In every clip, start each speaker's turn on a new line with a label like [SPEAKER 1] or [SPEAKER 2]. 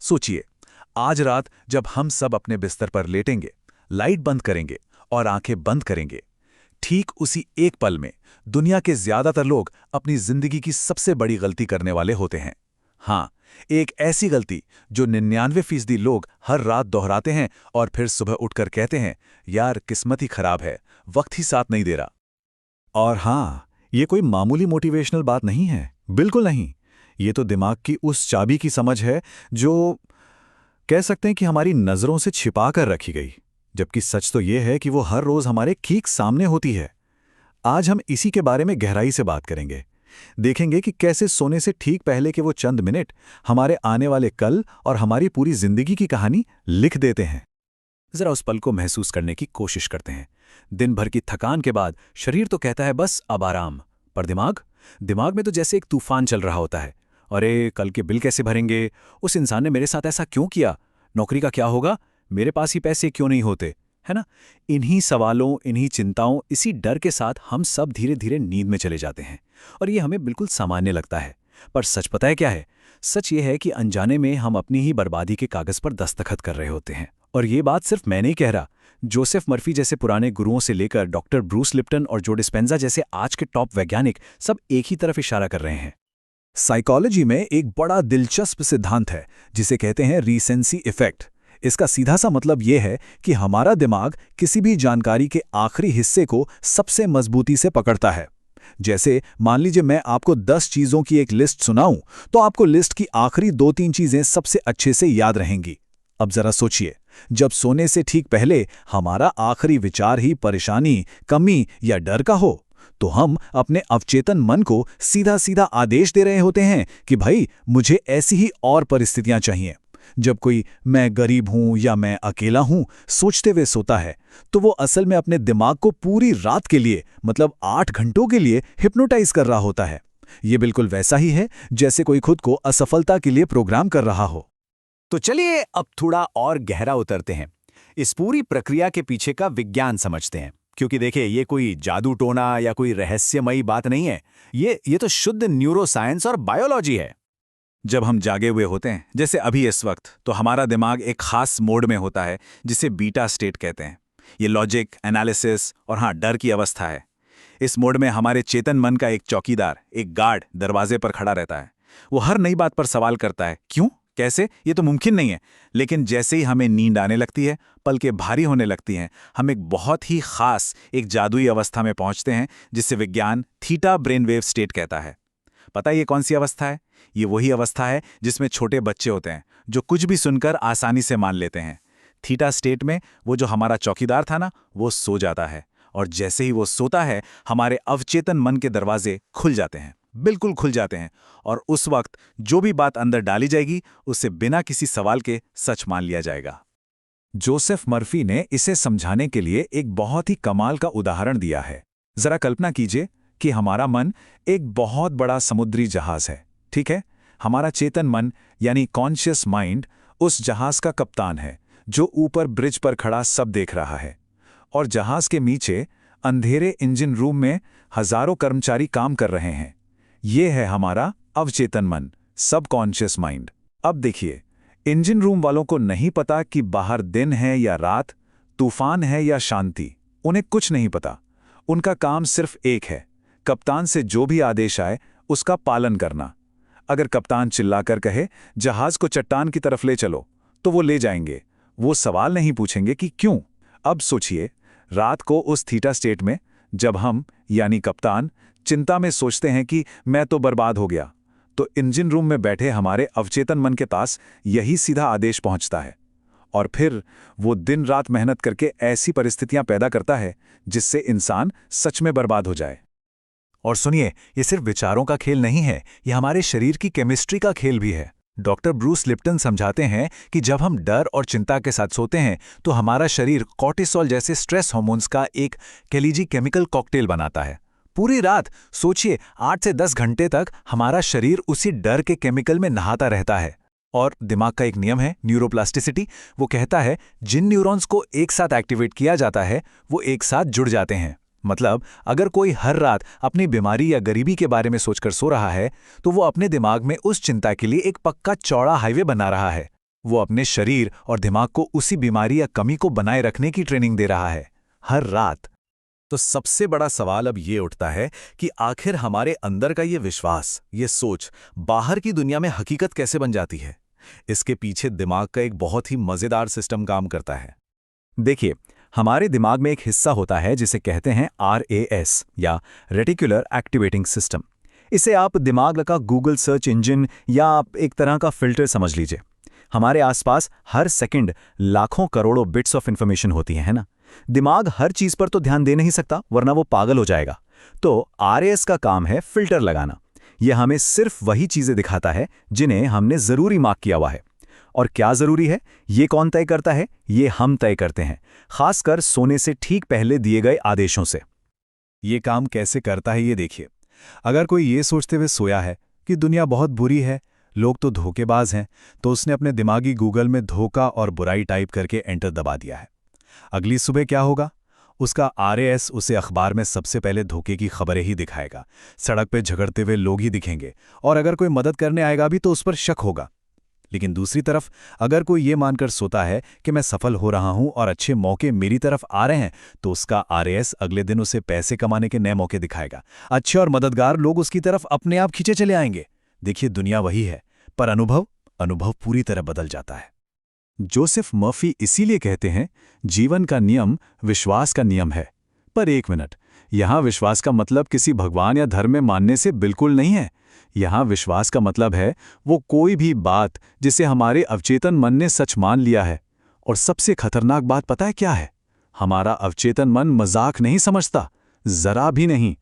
[SPEAKER 1] सोचिए, आज रात जब हम सब अपने बिस्तर पर लेटेंगे, लाइट बंद करेंगे और आंखें बंद करेंगे, ठीक उसी एक पल में दुनिया के ज्यादातर लोग अपनी जिंदगी की सबसे बड़ी गलती करने वाले होते हैं। हाँ, एक ऐसी गलती जो 99% लोग हर रात दोहराते हैं और फिर सुबह उठकर कहते हैं, यार किस्मत ही खराब है, वक्त ही साथ नहीं दे रहा।
[SPEAKER 2] और हाँ, ये कोई मामूली मोटिवेशनल बात नहीं है, बिल्कुल नहीं। ये तो दिमाग की उस चाबी की समझ है जो कह सकते हैं कि हमारी नज़रों से छिपा कर रखी गई, जबकि सच तो ये है कि वो हर रोज़ हमारे ठीक सामने होती है। आज हम इसी के बारे में गहराई से बात करेंगे। देखेंगे कि कैसे सोने से ठीक पहले के वो चंद मिनट हमारे आने वाले कल और हमारी पूरी जिंदगी की कहानी लिख देते हैं।
[SPEAKER 1] जरा उस पल को महसूस करने की कोशिश करते हैं। दिन भर की थकान के बाद शरीर तो कहता है बस अब आराम, पर दिमाग दिमाग में तो जैसे एक तूफान चल रहा होता है। अरे कल के बिल कैसे भरेंगे, उस इंसान ने मेरे साथ ऐसा क्यों किया, नौकरी का क्या होगा, मेरे पास ही पैसे क्यों नहीं होते, है ना। इन्हीं सवालों, इन्हीं चिंताओं, इसी डर के साथ हम सब धीरे धीरे नींद में चले जाते हैं और ये हमें बिल्कुल सामान्य लगता है। पर सच पता है क्या है? सच ये है कि अनजाने में हम अपनी ही बर्बादी के कागज पर दस्तखत कर रहे होते हैं। और ये बात सिर्फ मैं नहीं कह रहा, जोसेफ मर्फी जैसे पुराने गुरुओं से लेकर डॉक्टर ब्रूस लिप्टन और जो डिस्पेंजा जैसे आज के टॉप वैज्ञानिक सब एक ही तरफ इशारा कर रहे हैं। साइकोलॉजी में एक बड़ा दिलचस्प सिद्धांत है जिसे कहते हैं रीसेंसी इफेक्ट। इसका सीधा सा मतलब यह है कि हमारा दिमाग किसी भी जानकारी के आखिरी हिस्से को सबसे मजबूती से पकड़ता है। जैसे मान लीजिए मैं आपको 10 चीजों की एक लिस्ट सुनाऊं, तो आपको लिस्ट की आखिरी 2-3 चीजें सबसे अच्छे से याद रहेंगी। अब जरा सोचिए, जब सोने से ठीक पहले हमारा आखिरी विचार ही परेशानी, कमी या डर का हो, तो हम अपने अवचेतन मन को सीधा सीधा आदेश दे रहे होते हैं कि भाई मुझे ऐसी ही और परिस्थितियां चाहिए। जब कोई मैं गरीब हूं या मैं अकेला हूं सोचते हुए सोता है, तो वो असल में अपने दिमाग को पूरी रात के लिए, मतलब 8 घंटों के लिए हिप्नोटाइज कर रहा होता है। ये बिल्कुल वैसा ही है जैसे कोई खुद को असफलता के लिए प्रोग्राम कर रहा हो।
[SPEAKER 2] तो चलिए अब थोड़ा और गहरा उतरते हैं, इस पूरी प्रक्रिया के पीछे का विज्ञान समझते हैं। क्योंकि देखिए, ये कोई जादू टोना या कोई रहस्यमयी बात नहीं है, ये तो शुद्ध न्यूरोसाइंस और बायोलॉजी है।
[SPEAKER 1] जब हम जागे हुए होते हैं, जैसे अभी इस वक्त, तो हमारा दिमाग एक खास मोड में होता है जिसे बीटा स्टेट कहते हैं। ये लॉजिक, एनालिसिस और हाँ, डर की अवस्था है। इस मोड में हमारे चेतन मन का एक चौकीदार, एक गार्ड दरवाजे पर खड़ा रहता है। वो हर नई बात पर सवाल करता है, क्यों, कैसे, ये तो मुमकिन नहीं है। लेकिन जैसे ही हमें नींद आने लगती है, पलकें भारी होने लगती हैं, हम एक बहुत ही खास, एक जादुई अवस्था में पहुंचते हैं जिसे विज्ञान थीटा ब्रेनवेव स्टेट कहता है। पता है ये कौन सी अवस्था है? ये वही अवस्था है जिसमें छोटे बच्चे होते हैं जो कुछ भी सुनकर आसानी से मान लेते हैं। थीटा स्टेट में वो जो हमारा चौकीदार था ना, वो सो जाता है और जैसे ही वो सोता है, हमारे अवचेतन मन के दरवाजे खुल जाते हैं, बिल्कुल खुल जाते हैं। और उस वक्त जो भी बात अंदर डाली जाएगी उसे बिना किसी सवाल के सच मान लिया जाएगा। जोसेफ मर्फी ने इसे समझाने के लिए एक बहुत ही कमाल का उदाहरण दिया है। जरा कल्पना कीजिए कि हमारा मन एक बहुत बड़ा समुद्री जहाज है, ठीक है। हमारा चेतन मन यानी कॉन्शियस माइंड उस जहाज का कप्तान है जो ऊपर ब्रिज पर खड़ा सब देख रहा है। और जहाज के नीचे अंधेरे इंजन रूम में हजारों कर्मचारी काम कर रहे हैं। ये है हमारा अवचेतन मन, सबकॉन्शियस माइंड। अब देखिए, इंजन रूम वालों को नहीं पता कि बाहर दिन है या रात, तूफान है या शांति, उन्हें कुछ नहीं पता। उनका काम सिर्फ एक है, कप्तान से जो भी आदेश आए उसका पालन करना। अगर कप्तान चिल्लाकर कहे जहाज को चट्टान की तरफ ले चलो, तो वो ले जाएंगे। वो सवाल नहीं पूछेंगे कि क्यों। अब सोचिए, रात को उस थीटा स्टेट में जब हम यानी कप्तान चिंता में सोचते हैं कि मैं तो बर्बाद हो गया, तो इंजन रूम में बैठे हमारे अवचेतन मन के पास यही सीधा आदेश पहुंचता है। और फिर वो दिन रात मेहनत करके ऐसी परिस्थितियां पैदा करता है जिससे इंसान सच में बर्बाद हो जाए। और सुनिए, ये सिर्फ विचारों का खेल नहीं है, ये हमारे शरीर की केमिस्ट्री का खेल भी है। डॉक्टर ब्रूस लिप्टन समझाते हैं कि जब हम डर और चिंता के साथ सोते हैं तो हमारा शरीर कॉर्टिसोल जैसे स्ट्रेस हार्मोन्स का एक कह लीजिए केमिकल कॉकटेल बनाता है। पूरी रात सोचिए 8 से 10 घंटे तक हमारा शरीर उसी डर के केमिकल में नहाता रहता है। और दिमाग का एक नियम है न्यूरोप्लास्टिसिटी, वो कहता है जिन न्यूरॉन्स को एक साथ एक्टिवेट किया जाता है वो एक साथ जुड़ जाते हैं। मतलब अगर कोई हर रात अपनी बीमारी या गरीबी के बारे में सोचकर सो रहा है, तो वो अपने दिमाग में उस चिंता के लिए एक पक्का चौड़ा हाईवे बना रहा है।
[SPEAKER 2] वो अपने शरीर और दिमाग को उसी बीमारी या कमी को बनाए रखने की ट्रेनिंग दे रहा है, हर रात। तो सबसे बड़ा सवाल अब ये उठता है कि आखिर हमारे अंदर का ये विश्वास, ये सोच, बाहर की दुनिया में हकीकत कैसे बन जाती है? इसके पीछे दिमाग का एक बहुत ही मजेदार सिस्टम काम करता है। देखिए, हमारे दिमाग में एक हिस्सा होता है जिसे कहते हैं RAS या रेटिकुलर एक्टिवेटिंग सिस्टम। इसे आप दिमाग का गूगल सर्च इंजन या आप एक तरह का फिल्टर समझ लीजिए। हमारे आसपास हर सेकंड लाखों करोड़ों बिट्स ऑफ इंफॉर्मेशन होती हैं, है ना? दिमाग हर चीज पर तो ध्यान दे नहीं सकता, वरना वो पागल हो जाएगा। तो RAS का काम है फिल्टर लगाना। यह हमें सिर्फ वही चीजें दिखाता है जिन्हें हमने जरूरी मार्क किया हुआ है। और क्या जरूरी है, ये कौन तय करता है? ये हम तय करते हैं, खासकर सोने से ठीक पहले दिए गए आदेशों से। ये काम कैसे करता है, ये देखिए। अगर कोई ये सोचते हुए सोया है कि दुनिया बहुत बुरी है, लोग तो धोखेबाज हैं, तो उसने अपने दिमागी गूगल में धोखा और बुराई टाइप करके एंटर दबा दिया है। अगली सुबह क्या होगा? उसका RAS उसे अखबार में सबसे पहले धोखे की खबरें ही दिखाएगा। सड़क पे झगड़ते हुए लोग ही दिखेंगे, और अगर कोई मदद करने आएगा भी तो उस पर शक होगा। लेकिन दूसरी तरफ अगर कोई ये मानकर सोता है कि मैं सफल हो रहा हूं और अच्छे मौके मेरी तरफ आ रहे हैं, तो उसका RAS अगले दिन उसे पैसे कमाने के नए मौके दिखाएगा। अच्छे और मददगार लोग उसकी तरफ अपने आप खींचे चले आएंगे। देखिए, दुनिया वही है, पर अनुभव पूरी तरह बदल जाता है। जोसेफ मर्फी इसीलिए कहते हैं, जीवन का नियम विश्वास का नियम है। पर एक मिनट, यहां विश्वास का मतलब किसी भगवान या धर्म में मानने से बिल्कुल नहीं है। यहां विश्वास का मतलब है वो कोई भी बात जिसे हमारे अवचेतन मन ने सच मान लिया है। और सबसे खतरनाक बात पता है क्या है? हमारा अवचेतन मन मजाक नहीं समझता, जरा भी नहीं।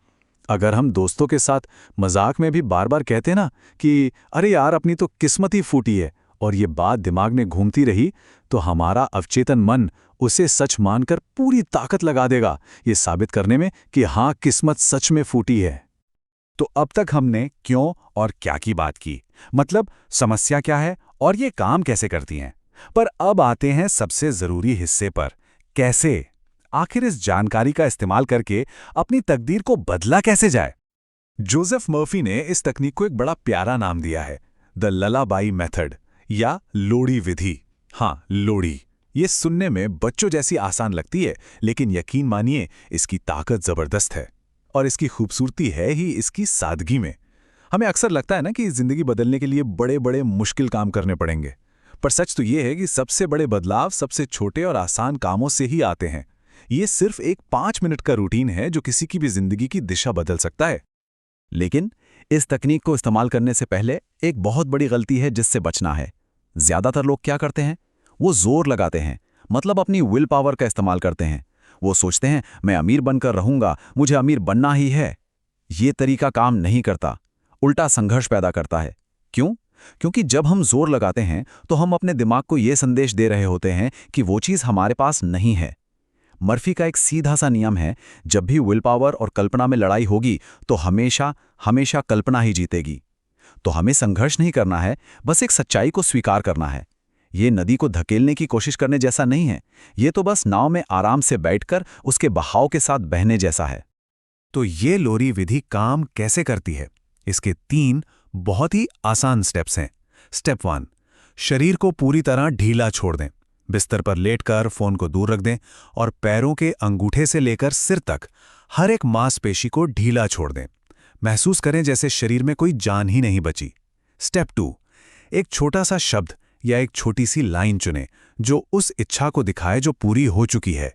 [SPEAKER 2] अगर हम दोस्तों के साथ मजाक में भी बार बार कहते ना कि अरे यार अपनी तो किस्मत ही फूटी है, और ये बात दिमाग में घूमती रही, तो हमारा अवचेतन मन उसे सच मानकर पूरी ताकत लगा देगा ये साबित करने में कि हाँ, किस्मत सच में फूटी है। तो अब तक हमने क्यों और क्या की बात की, मतलब समस्या क्या है और ये काम कैसे करती हैं। पर अब आते हैं सबसे जरूरी हिस्से पर, कैसे? आखिर इस जानकारी का इस्तेमाल करके अपनी तकदीर को बदला कैसे जाए? जोसेफ मर्फी ने इस तकनीक को एक बड़ा प्यारा नाम दिया है, द ललाबाई मेथड या लोड़ी विधि। हाँ, लोड़ी। ये सुनने में बच्चों जैसी आसान लगती है, लेकिन यकीन मानिए इसकी ताकत जबरदस्त है। और इसकी खूबसूरती है ही इसकी सादगी में। हमें अक्सर लगता है ना कि जिंदगी बदलने के लिए बड़े बड़े मुश्किल काम करने पड़ेंगे, पर सच तो ये है कि सबसे बड़े बदलाव सबसे छोटे और आसान कामों से ही आते हैं। ये सिर्फ एक 5 मिनट का रूटीन है जो किसी की भी जिंदगी की दिशा बदल सकता है। लेकिन इस तकनीक को इस्तेमाल करने से पहले एक बहुत बड़ी गलती है जिससे बचना है। ज्यादातर लोग क्या करते हैं? वो जोर लगाते हैं, मतलब अपनी विल पावर का इस्तेमाल करते हैं। वो सोचते हैं मैं अमीर बनकर रहूंगा, मुझे अमीर बनना ही है। ये तरीका काम नहीं करता, उल्टा संघर्ष पैदा करता है। क्यों? क्योंकि जब हम जोर लगाते हैं तो हम अपने दिमाग को यह संदेश दे रहे होते हैं कि वो चीज हमारे पास नहीं है। मर्फी का एक सीधा सा नियम है, जब भी विल पावर और कल्पना में लड़ाई होगी तो हमेशा हमेशा कल्पना ही जीतेगी। तो हमें संघर्ष नहीं करना है, बस एक सच्चाई को स्वीकार करना है। ये नदी को धकेलने की कोशिश करने जैसा नहीं है, ये तो बस नाव में आराम से बैठकर उसके बहाव के साथ बहने जैसा है। तो ये लोरी विधि काम कैसे करती है? इसके 3 बहुत ही आसान स्टेप्स हैं। स्टेप 1, शरीर को पूरी तरह ढीला छोड़ दें। बिस्तर पर लेटकर फोन को दूर रख दें और पैरों के अंगूठे से लेकर सिर तक हर एक मांसपेशी को ढीला छोड़ दें। महसूस करें जैसे शरीर में कोई जान ही नहीं बची। स्टेप 2, एक छोटा सा शब्द या एक छोटी सी लाइन चुनें जो उस इच्छा को दिखाए जो पूरी हो चुकी है।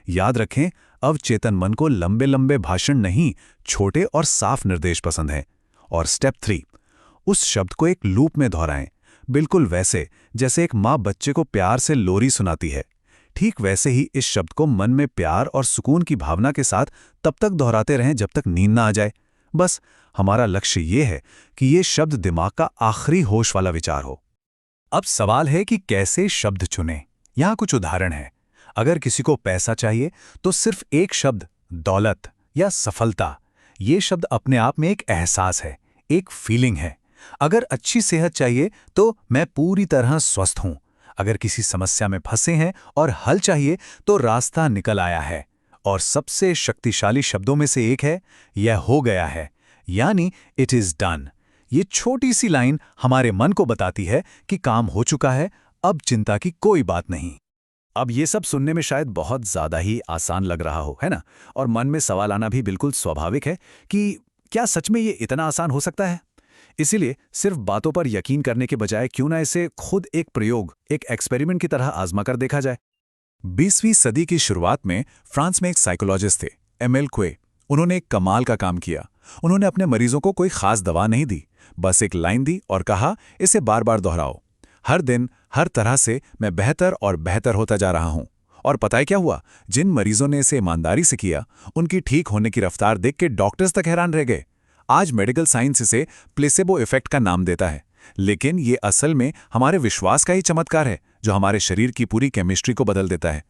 [SPEAKER 2] याद रखें, अवचेतन मन को लंबे लंबे भाषण नहीं, छोटे और साफ निर्देश पसंद हैं। और स्टेप 3, उस शब्द को एक लूप में दोहराएं, बिल्कुल वैसे जैसे एक माँ बच्चे को प्यार से लोरी सुनाती है। ठीक वैसे ही इस शब्द को मन में प्यार और सुकून की भावना के साथ तब तक दोहराते रहें जब तक नींद ना आ जाए। बस हमारा लक्ष्य ये है कि ये शब्द दिमाग का आखिरी होश वाला विचार हो। अब सवाल है कि कैसे शब्द चुनें। यहां कुछ उदाहरण हैं। अगर किसी को पैसा चाहिए तो सिर्फ एक शब्द, दौलत या सफलता। ये शब्द अपने आप में एक एहसास है, एक फीलिंग है। अगर अच्छी सेहत चाहिए तो मैं पूरी तरह स्वस्थ हूं। अगर किसी समस्या में फंसे हैं और हल चाहिए तो रास्ता निकल आया है। और सबसे शक्तिशाली शब्दों में से एक है, यह हो गया है, यानी इट इज डन। ये छोटी सी लाइन हमारे मन को बताती है कि काम हो चुका है, अब चिंता की कोई बात नहीं। अब ये सब सुनने में शायद बहुत ज्यादा ही आसान लग रहा हो, है ना? और मन में सवाल आना भी बिल्कुल स्वाभाविक है कि क्या सच में ये इतना आसान हो सकता है? इसीलिए सिर्फ बातों पर यकीन करने के बजाय क्यों ना इसे खुद एक प्रयोग, एक एक्सपेरिमेंट की तरह आजमा कर देखा जाए। 20वीं सदी की शुरुआत में फ्रांस में एक साइकोलॉजिस्ट थे, एमिल क्वे। उन्होंने एक कमाल का काम किया। उन्होंने अपने मरीजों को कोई खास दवा नहीं दी, बस एक लाइन दी और कहा, इसे बार बार दोहराओ। हर दिन हर तरह से मैं बेहतर और बेहतर होता जा रहा हूं। और पता है क्या हुआ? जिन मरीजों ने इसे ईमानदारी से किया, उनकी ठीक होने की रफ्तार देख के डॉक्टर्स तक हैरान रह गए। आज मेडिकल साइंस इसे प्लेसेबो इफेक्ट का नाम देता है, लेकिन ये असल में हमारे विश्वास का ही चमत्कार है जो हमारे शरीर की पूरी केमिस्ट्री को बदल देता है।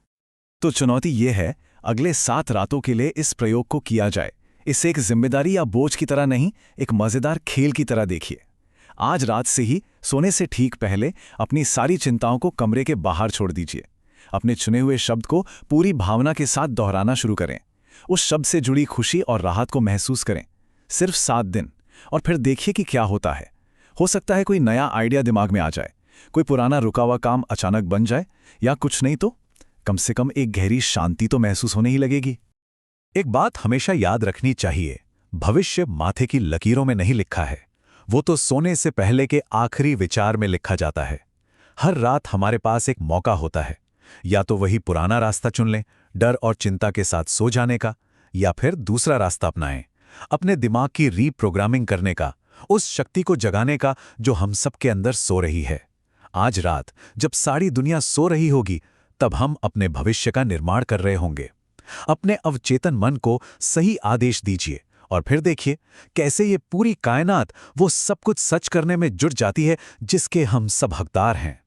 [SPEAKER 2] तो चुनौती ये है, अगले 7 रातों के लिए इस प्रयोग को किया जाए। इसे एक जिम्मेदारी या बोझ की तरह नहीं, एक मजेदार खेल की तरह देखिए। आज रात से ही सोने से ठीक पहले अपनी सारी चिंताओं को कमरे के बाहर छोड़ दीजिए। अपने चुने हुए शब्द को पूरी भावना के साथ दोहराना शुरू करें। उस शब्द से जुड़ी खुशी और राहत को महसूस करें। सिर्फ 7 दिन, और फिर देखिए कि क्या होता है। हो सकता है कोई नया आइडिया दिमाग में आ जाए, कोई पुराना रुका हुआ काम अचानक बन जाए, या कुछ नहीं तो कम से कम एक गहरी शांति तो महसूस होने ही लगेगी। एक बात हमेशा याद रखनी चाहिए, भविष्य माथे की लकीरों में नहीं लिखा है, वो तो सोने से पहले के आखिरी विचार में लिखा जाता है। हर रात हमारे पास एक मौका होता है, या तो वही पुराना रास्ता चुन लें, डर और चिंता के साथ सो जाने का, या फिर दूसरा रास्ता अपनाएं, अपने दिमाग की रीप्रोग्रामिंग करने का, उस शक्ति को जगाने का जो हम सबके अंदर सो रही है। आज रात जब सारी दुनिया सो रही होगी, तब हम अपने भविष्य का निर्माण कर रहे होंगे। अपने अवचेतन मन को सही आदेश दीजिए और फिर देखिए कैसे ये पूरी कायनात वो सब कुछ सच करने में जुट जाती है जिसके हम सब हकदार हैं।